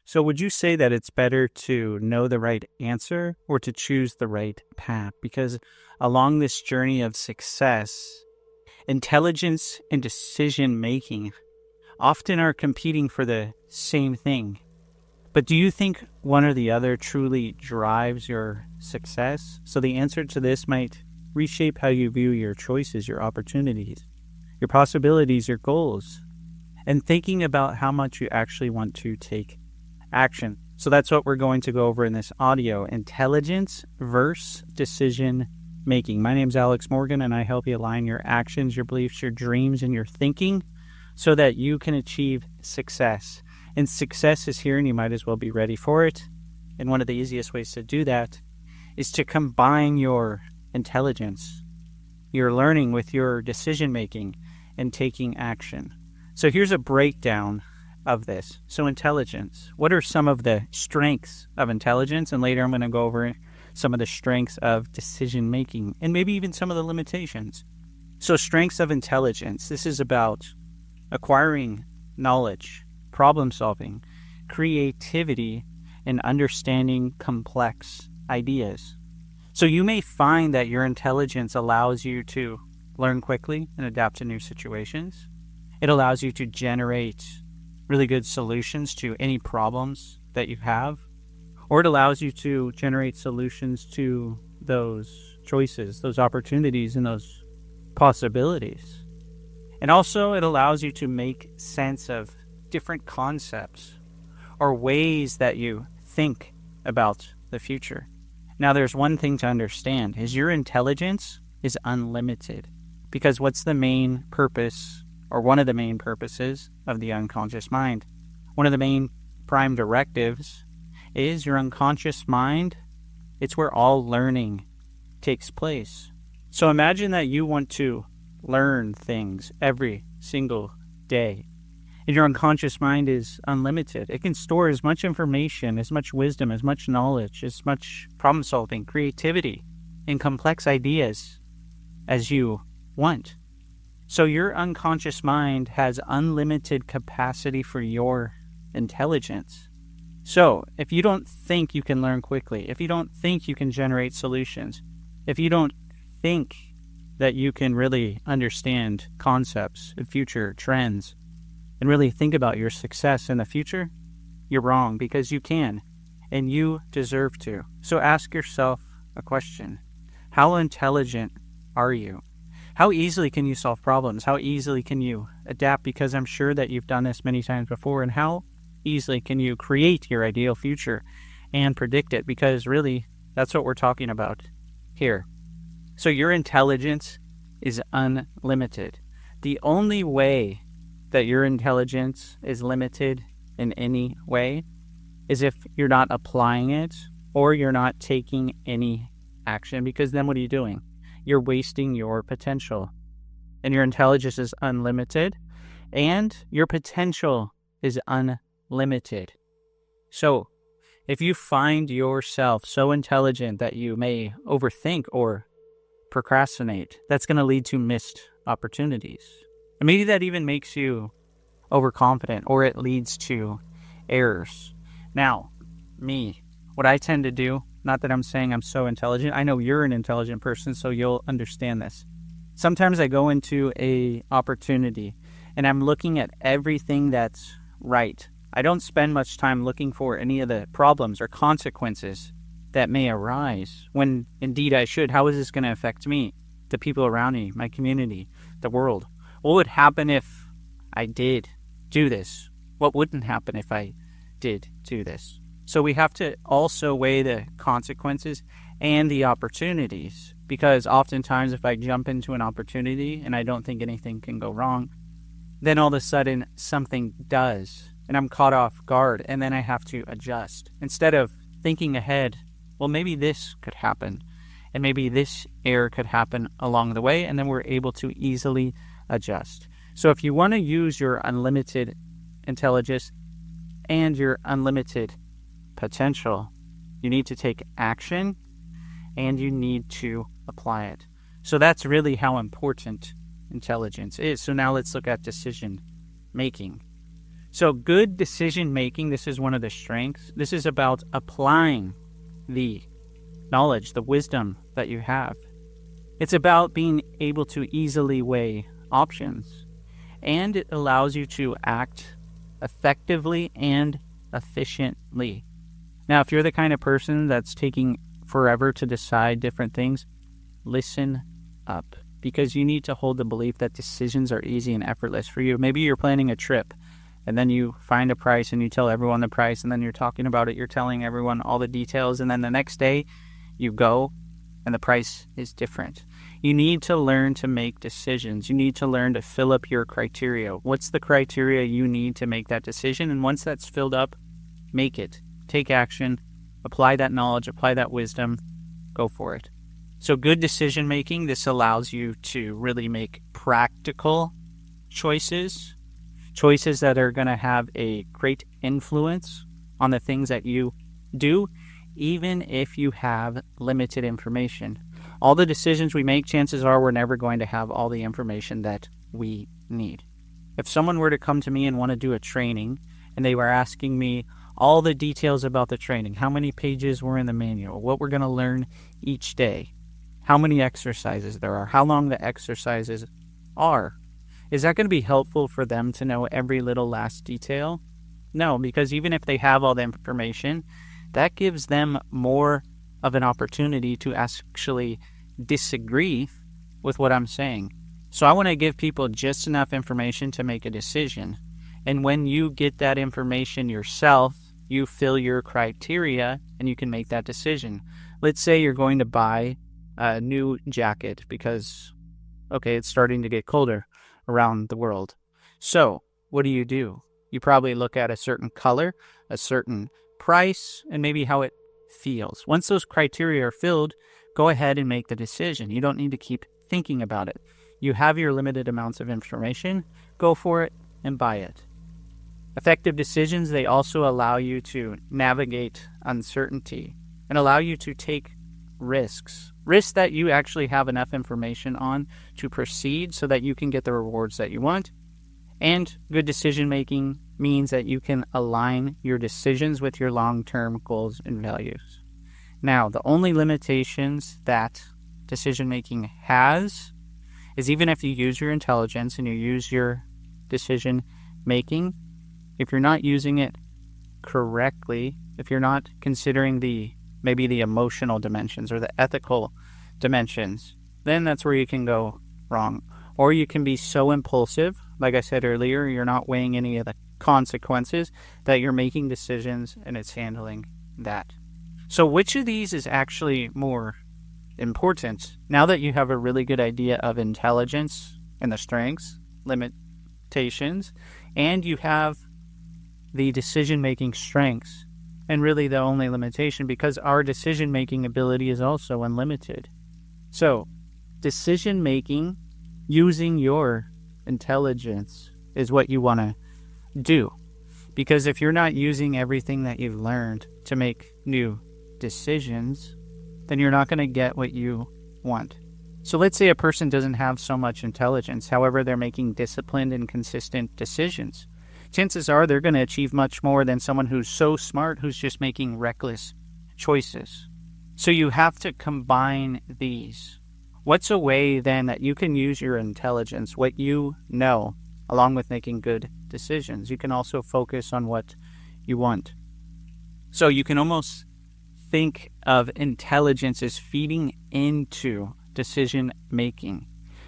So would you say that it's better to know the right answer or to choose the right path? Because along this journey of success, intelligence and decision making often are competing for the same thing. But do you think one or the other truly drives your success? So the answer to this might reshape how you view your choices, your opportunities, your possibilities, your goals, and thinking about how much you actually want to take action. So that's what we're going to go over in this audio: intelligence versus decision making. My name's Alex Morgan, and I help you align your actions, your beliefs, your dreams, and your thinking so that you can achieve success. And success is here, and you might as well be ready for it. And one of the easiest ways to do that is to combine your intelligence, your learning, with your decision making and taking action. So here's a breakdown of this. So intelligence, what are some of the strengths of intelligence? And later I'm going to go over some of the strengths of decision making and maybe even some of the limitations. So strengths of intelligence, this is about acquiring knowledge, problem solving, creativity, and understanding complex ideas. So you may find that your intelligence allows you to learn quickly and adapt to new situations. It allows you to generate really good solutions to any problems that you have, or it allows you to generate solutions to those choices, those opportunities, and those possibilities. And also it allows you to make sense of different concepts or ways that you think about the future. Now, there's one thing to understand is your intelligence is unlimited, because what's the main purpose, or one of the main purposes of the unconscious mind? One of the main prime directives is your unconscious mind. It's where all learning takes place. So imagine that you want to learn things every single day. And your unconscious mind is unlimited. It can store as much information, as much wisdom, as much knowledge, as much problem solving, creativity, and complex ideas as you want. So your unconscious mind has unlimited capacity for your intelligence. So if you don't think you can learn quickly, if you don't think you can generate solutions, if you don't think that you can really understand concepts and future trends, and really think about your success in the future, you're wrong, because you can, and you deserve to. So ask yourself a question. How intelligent are you? How easily can you solve problems? How easily can you adapt? Because I'm sure that you've done this many times before. And how easily can you create your ideal future and predict it? Because really, that's what we're talking about here. So your intelligence is unlimited. The only way that your intelligence is limited in any way is if you're not applying it or you're not taking any action, because then what are you doing? You're wasting your potential. And your intelligence is unlimited and your potential is unlimited. So if you find yourself so intelligent that you may overthink or procrastinate, that's going to lead to missed opportunities. And maybe that even makes you overconfident, or it leads to errors. Now, what I tend to do, not that I'm saying I'm so intelligent, I know you're an intelligent person, so you'll understand this. Sometimes I go into a opportunity and I'm looking at everything that's right. I don't spend much time looking for any of the problems or consequences that may arise, when indeed I should. How is this going to affect me, the people around me, my community, the world? What would happen if I did do this? What wouldn't happen if I did do this? So we have to also weigh the consequences and the opportunities, because oftentimes if I jump into an opportunity and I don't think anything can go wrong, then all of a sudden something does and I'm caught off guard, and then I have to adjust. Instead of thinking ahead, well, maybe this could happen and maybe this error could happen along the way, and then we're able to easily adjust. So if you want to use your unlimited intelligence and your unlimited potential, you need to take action and you need to apply it. So that's really how important intelligence is. So now let's look at decision making. So good decision making, this is one of the strengths. This is about applying the knowledge, the wisdom that you have. It's about being able to easily weigh options, and it allows you to act effectively and efficiently. Now, if you're the kind of person that's taking forever to decide different things, listen up, because you need to hold the belief that decisions are easy and effortless for you. Maybe you're planning a trip, and then you find a price and you tell everyone the price, and then you're talking about it, you're telling everyone all the details, and then the next day you go and the price is different. You need to learn to make decisions. You need to learn to fill up your criteria. What's the criteria you need to make that decision? And once that's filled up, make it. Take action, apply that knowledge, apply that wisdom, go for it. So good decision making, this allows you to really make practical choices that are going to have a great influence on the things that you do, even if you have limited information. All the decisions we make, chances are we're never going to have all the information that we need. If someone were to come to me and want to do a training, and they were asking me all the details about the training, how many pages were in the manual, what we're going to learn each day, how many exercises there are, how long the exercises are, is that going to be helpful for them to know every little last detail? No, because even if they have all the information, that gives them more of an opportunity to actually disagree with what I'm saying. So I want to give people just enough information to make a decision. And when you get that information yourself, you fill your criteria and you can make that decision. Let's say you're going to buy a new jacket because, it's starting to get colder around the world. So what do? You probably look at a certain color, a certain price, and maybe how it feels. Once those criteria are filled, go ahead and make the decision. You don't need to keep thinking about it. You have your limited amounts of information, go for it and buy it. Effective decisions, they also allow you to navigate uncertainty and allow you to take risks that you actually have enough information on to proceed so that you can get the rewards that you want. And good decision making means that you can align your decisions with your long-term goals and values. Now, the only limitations that decision making has is even if you use your intelligence and you use your decision making, if you're not using it correctly, if you're not considering maybe the emotional dimensions or the ethical dimensions, then that's where you can go wrong. Or you can be so impulsive, like I said earlier, you're not weighing any of the consequences, that you're making decisions and it's handling that. So which of these is actually more important? Now that you have a really good idea of intelligence and the strengths, limitations, and you have the decision-making strengths, and really the only limitation, because our decision-making ability is also unlimited. So decision-making using your intelligence is what you want to do. Because if you're not using everything that you've learned to make new decisions, then you're not going to get what you want. So let's say a person doesn't have so much intelligence, however, they're making disciplined and consistent decisions. Chances are they're going to achieve much more than someone who's so smart, who's just making reckless choices. So you have to combine these. What's a way then that you can use your intelligence, what you know, along with making good decisions? You can also focus on what you want. So you can almost think of intelligence as feeding into decision making.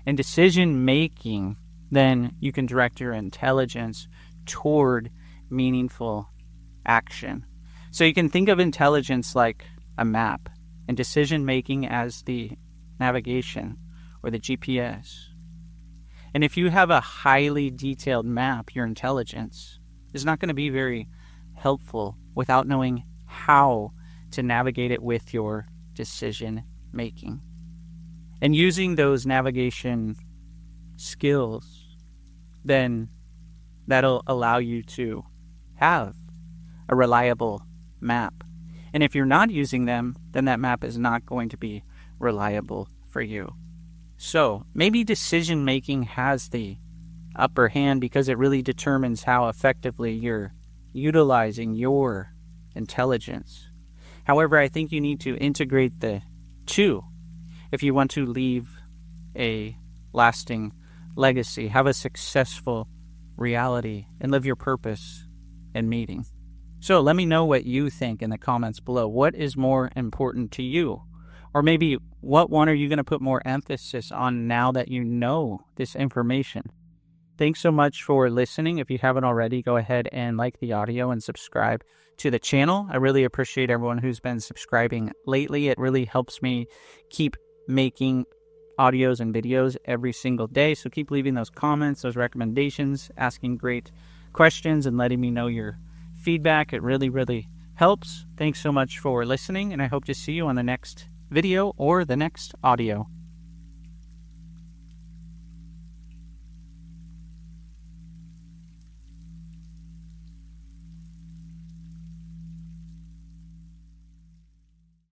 And decision making, then you can direct your intelligence toward meaningful action. So you can think of intelligence like a map and decision making as the navigation or the GPS. And if you have a highly detailed map, your intelligence is not going to be very helpful without knowing how to navigate it with your decision making. And using those navigation skills, then that'll allow you to have a reliable map. And if you're not using them, then that map is not going to be reliable for you. So maybe decision making has the upper hand because it really determines how effectively you're utilizing your intelligence. However, I think you need to integrate the two if you want to leave a lasting legacy, have a successful reality, and live your purpose and meaning. So let me know what you think in the comments below. What is more important to you? Or maybe what one are you going to put more emphasis on now that you know this information? Thanks so much for listening. If you haven't already, go ahead and like the audio and subscribe to the channel. I really appreciate everyone who's been subscribing lately. It really helps me keep making audios and videos every single day. So keep leaving those comments, those recommendations, asking great questions, and letting me know your feedback. It really, really helps. Thanks so much for listening, and I hope to see you on the next video or the next audio.